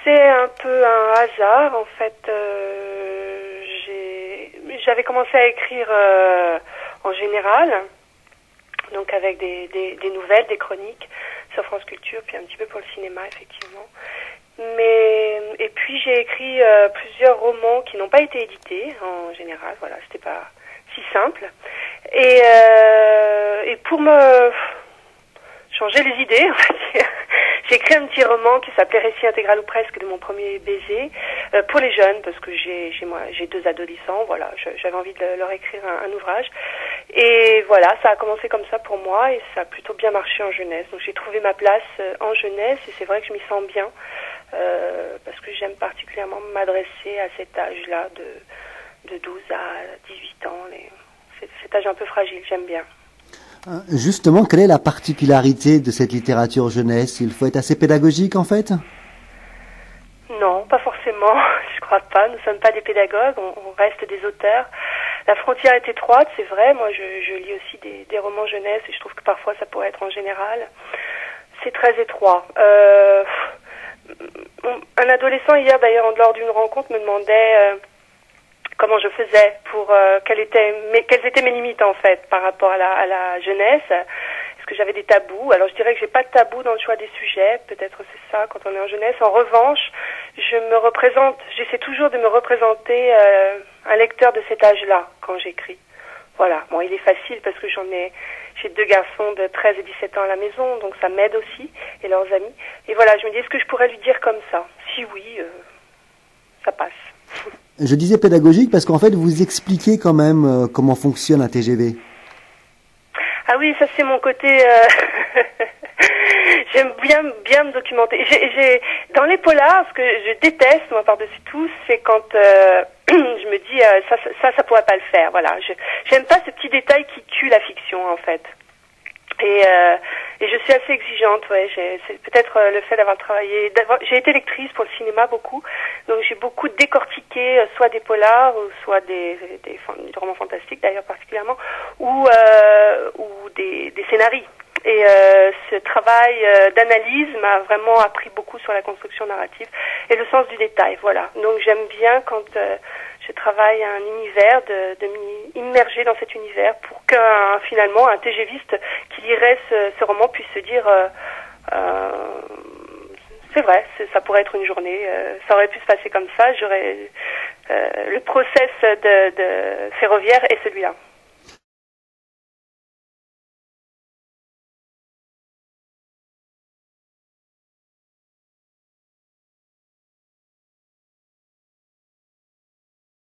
C'est un peu un hasard, en fait. J'avais commencé à écrire en général, donc avec des nouvelles, des chroniques sur France Culture, puis un petit peu pour le cinéma, effectivement. Et puis j'ai écrit plusieurs romans qui n'ont pas été édités, en général. Voilà, c'était pas si simple. Et pour me changer les idées, on va dire, j'ai écrit un petit roman qui s'appelait Récit intégral ou presque de mon premier baiser pour les jeunes, parce que j'ai 2 adolescents, voilà, j'avais envie de leur écrire un ouvrage. Et voilà, ça a commencé comme ça pour moi et ça a plutôt bien marché en jeunesse. Donc j'ai trouvé ma place en jeunesse et c'est vrai que je m'y sens bien parce que j'aime particulièrement m'adresser à cet âge-là de 12 à 18 ans, cet âge un peu fragile, j'aime bien. Justement, quelle est la particularité de cette littérature jeunesse? Il faut être assez pédagogique en fait? Non, pas forcément, je crois pas. Nous sommes pas des pédagogues, on reste des auteurs. La frontière est étroite, c'est vrai. Moi, je lis aussi des romans jeunesse et je trouve que parfois ça pourrait être en général. C'est très étroit. Un adolescent hier, d'ailleurs, lors d'une rencontre, me demandait comment je faisais pour quelles étaient mes limites en fait par rapport à la jeunesse. Est-ce que j'avais des tabous? Alors je dirais que j'ai pas de tabou dans le choix des sujets, peut-être c'est ça quand on est en jeunesse. En revanche, j'essaie toujours de me représenter un lecteur de cet âge-là quand j'écris. Voilà. Bon, il est facile parce que j'ai 2 garçons de 13 et 17 ans à la maison, donc ça m'aide aussi, et leurs amis. Et voilà, je me dis, est-ce que je pourrais lui dire comme ça? Si oui, ça passe. Je disais pédagogique parce qu'en fait, vous expliquez quand même comment fonctionne un TGV. Ah oui, ça c'est mon côté... J'aime bien me documenter. Dans les polars, ce que je déteste, moi, par-dessus tout, c'est quand je me dis ça pourrait pas le faire. Voilà, j'aime pas ce petit détail qui tue la fiction, en fait. Et je suis assez exigeante, ouais. C'est peut-être le fait d'avoir travaillé. J'ai été lectrice pour le cinéma beaucoup, donc j'ai beaucoup décortiqué soit des polars, ou soit des romans fantastiques d'ailleurs particulièrement, ou des scénarios. Et ce travail d'analyse m'a vraiment appris beaucoup sur la construction narrative et le sens du détail. Voilà. Donc j'aime bien quand je travaille à un univers, de m'immerger dans cet univers pour finalement un TGViste qui lirait ce roman puisse se dire c'est vrai, ça pourrait être une journée, ça aurait pu se passer comme ça, le process de ferroviaire est celui-là.